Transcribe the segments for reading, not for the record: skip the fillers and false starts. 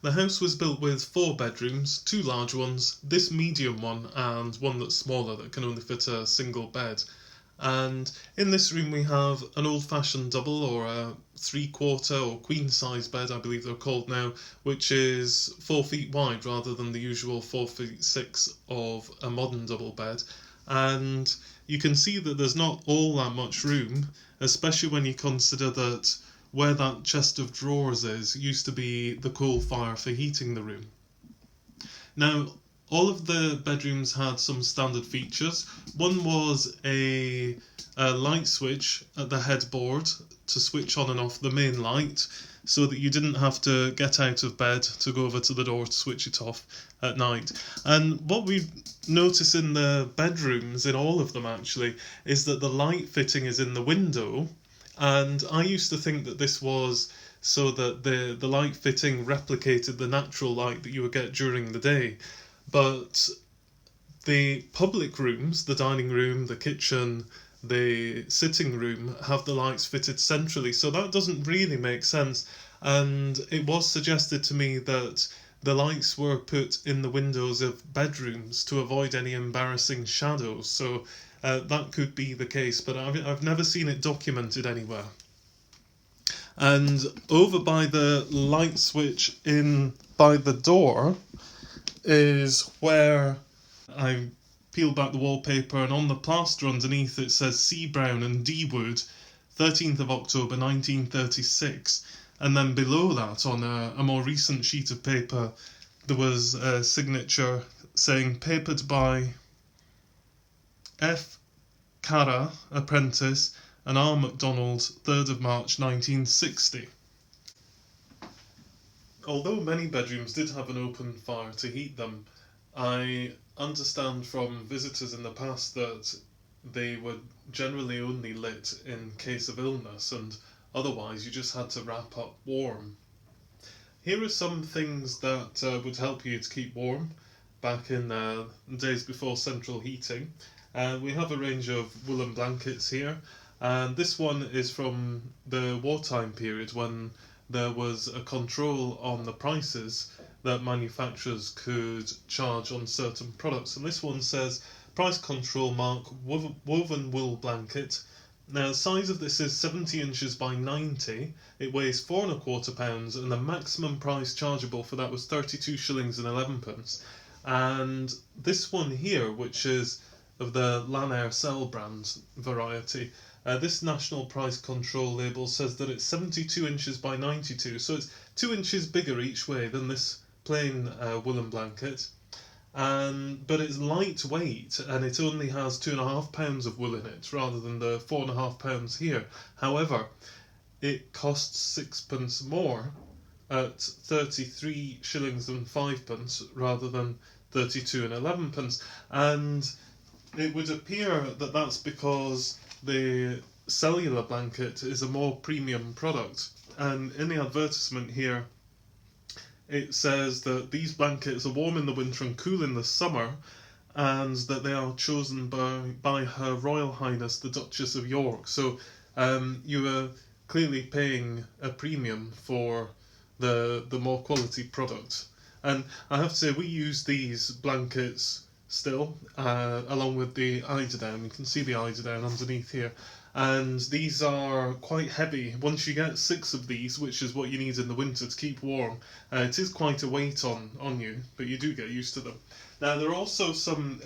The house was built with 4 bedrooms, 2 large ones, this medium one, and one that's smaller that can only fit a single bed. And in this room we have an old-fashioned double, or a 3/4 or queen size bed, I believe they're called now, which is 4 feet wide rather than the usual 4 feet 6 of a modern double bed. And you can see that there's not all that much room, especially when you consider that where that chest of drawers is used to be the coal fire for heating the room. Now, all of the bedrooms had some standard features. One was a light switch at the headboard to switch on and off the main light, so that you didn't have to get out of bed to go over to the door to switch it off at night. And what we notice in the bedrooms, in all of them actually, is that the light fitting is in the window. And I used to think that this was so that the light fitting replicated the natural light that you would get during the day. But the public rooms, the dining room, the kitchen, the sitting room, have the lights fitted centrally, so that doesn't really make sense. And it was suggested to me that the lights were put in the windows of bedrooms to avoid any embarrassing shadows, so that could be the case, but I've never seen it documented anywhere. And over by the light switch in by the door is where I peel back the wallpaper, and on the plaster underneath it says C. Brown and D. Wood, 13th of October 1936. And then below that, on a more recent sheet of paper, there was a signature saying papered by F. Cara, apprentice, and R. MacDonald, 3rd of March 1960. Although many bedrooms did have an open fire to heat them, I understand from visitors in the past that they were generally only lit in case of illness, and otherwise you just had to wrap up warm. Here are some things that would help you to keep warm back in days before central heating. We have a range of woolen blankets here, and this one is from the wartime period when there was a control on the prices that manufacturers could charge on certain products. And this one says price control mark woven wool blanket. Now the size of this is 70 inches by 90. It weighs 4¼ pounds, and the maximum price chargeable for that was 32 shillings and 11 pence. And this one here, which is of the Lanaire Cell brand variety, this national price control label says that it's 72 inches by 92, so it's 2 inches bigger each way than this plain woolen blanket. But it's lightweight, and it only has 2½ pounds of wool in it rather than the 4½ pounds here. However, it costs 6p more at 33 shillings and 5 pence rather than 32 and 11 pence. And it would appear that that's because the cellular blanket is a more premium product. And in the advertisement here, it says that these blankets are warm in the winter and cool in the summer, and that they are chosen by Her Royal Highness the Duchess of York. So you are clearly paying a premium for the more quality product. And I have to say, we use these blankets still, along with the eiderdown. You can see the eiderdown underneath here. And these are quite heavy. Once you get 6 of these, which is what you need in the winter to keep warm, it is quite a weight on you, but you do get used to them. Now there are also some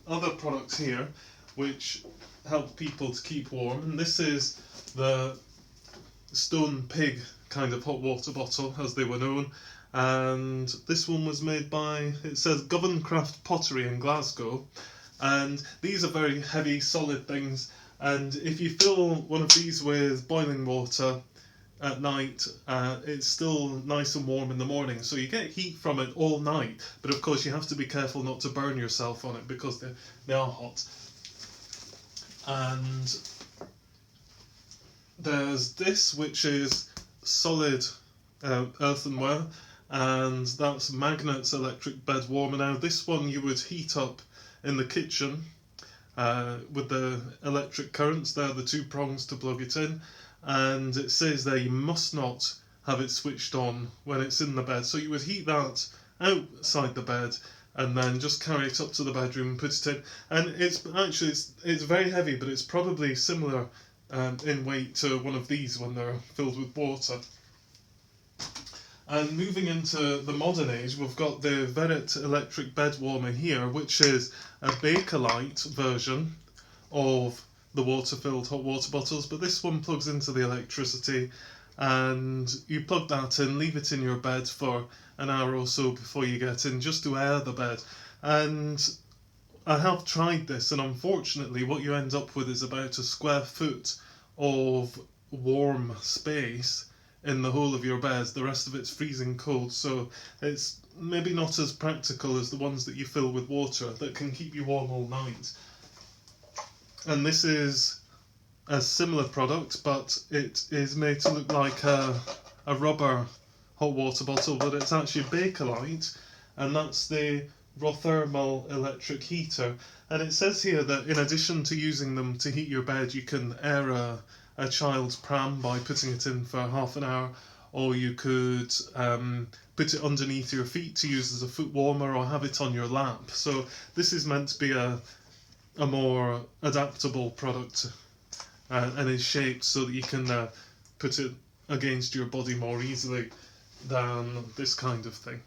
other products here which help people to keep warm, and this is the Stone Pig kind of hot water bottle, as they were known. And this one was made by, it says Governcraft Pottery in Glasgow, and these are very heavy, solid things. And if you fill one of these with boiling water at night, it's still nice and warm in the morning, so you get heat from it all night. But of course you have to be careful not to burn yourself on it, because they are hot. And there's this, which is solid earthenware, and that's Magnet's electric bed warmer. Now this one you would heat up in the kitchen with the electric currents. There are the 2 prongs to plug it in, and it says there you must not have it switched on when it's in the bed. So you would heat that outside the bed and then just carry it up to the bedroom and put it in. And it's actually it's very heavy, but it's probably similar in weight to one of these when they're filled with water. And moving into the modern age, we've got the Verit electric bed warmer here, which is a Bakelite version of the water-filled hot water bottles, but this one plugs into the electricity, and you plug that in, leave it in your bed for an hour or so before you get in, just to air the bed. And I have tried this, and unfortunately what you end up with is about a square foot of warm space in the whole of your bed. The rest of it's freezing cold, so it's maybe not as practical as the ones that you fill with water that can keep you warm all night. And this is a similar product, but it is made to look like a rubber hot water bottle, but it's actually Bakelite, and that's the Rothermal electric heater. And it says here that in addition to using them to heat your bed, you can air a child's pram by putting it in for half an hour, or you could put it underneath your feet to use as a foot warmer, or have it on your lap. So this is meant to be a more adaptable product, and is shaped so that you can put it against your body more easily than this kind of thing.